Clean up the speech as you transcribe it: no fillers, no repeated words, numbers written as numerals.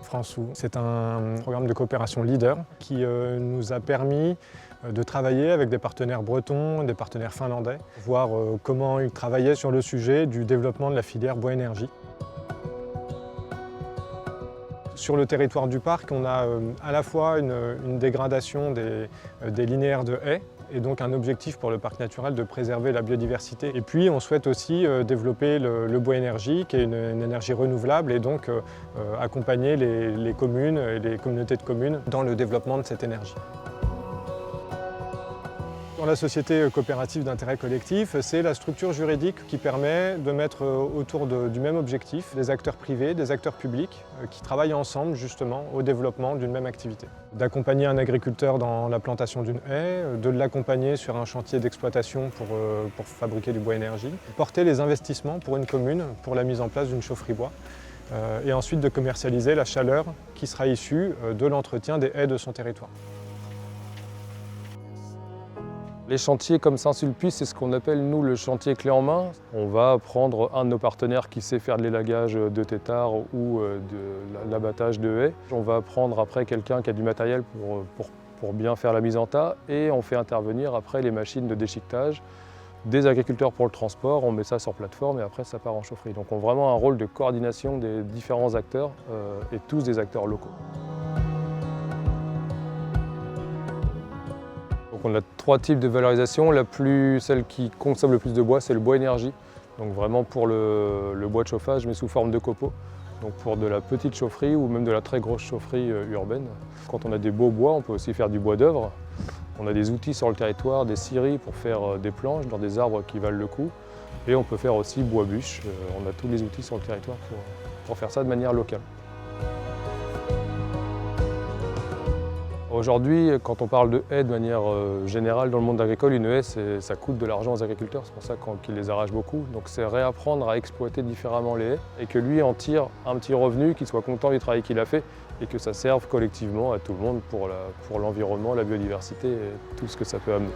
Fransou. C'est un programme de coopération leader qui nous a permis de travailler avec des partenaires bretons, des partenaires finlandais, voir comment ils travaillaient sur le sujet du développement de la filière bois-énergie. Sur le territoire du parc, on a à la fois une dégradation des linéaires de haies et donc un objectif pour le parc naturel de préserver la biodiversité. Et puis on souhaite aussi développer le bois énergie, qui est une énergie renouvelable, et donc accompagner les communes et les communautés de communes dans le développement de cette énergie. Dans la société coopérative d'intérêt collectif, c'est la structure juridique qui permet de mettre autour du même objectif des acteurs privés, des acteurs publics qui travaillent ensemble justement au développement d'une même activité. D'accompagner un agriculteur dans la plantation d'une haie, de l'accompagner sur un chantier d'exploitation pour fabriquer du bois énergie, porter les investissements pour une commune pour la mise en place d'une chaufferie bois, et ensuite de commercialiser la chaleur qui sera issue de l'entretien des haies de son territoire. Les chantiers comme Saint-Sulpice, c'est ce qu'on appelle nous le chantier clé en main. On va prendre un de nos partenaires qui sait faire de l'élagage de têtards ou de l'abattage de haies. On va prendre après quelqu'un qui a du matériel pour bien faire la mise en tas, et on fait intervenir après les machines de déchiquetage, des agriculteurs pour le transport, on met ça sur plateforme et après ça part en chaufferie. Donc on a vraiment un rôle de coordination des différents acteurs et tous des acteurs locaux. Donc on a 3 types de valorisation. Celle qui consomme le plus de bois, c'est le bois énergie. Donc vraiment pour le bois de chauffage, mais sous forme de copeaux. Donc pour de la petite chaufferie ou même de la très grosse chaufferie urbaine. Quand on a des beaux bois, on peut aussi faire du bois d'œuvre. On a des outils sur le territoire, des scieries pour faire des planches dans des arbres qui valent le coup. Et on peut faire aussi bois bûche. On a tous les outils sur le territoire pour faire ça de manière locale. Aujourd'hui, quand on parle de haies de manière générale dans le monde agricole, une haie, ça coûte de l'argent aux agriculteurs, c'est pour ça qu'ils les arrachent beaucoup. Donc c'est réapprendre à exploiter différemment les haies et que lui en tire un petit revenu, qu'il soit content du travail qu'il a fait et que ça serve collectivement à tout le monde pour l'environnement, la biodiversité et tout ce que ça peut amener.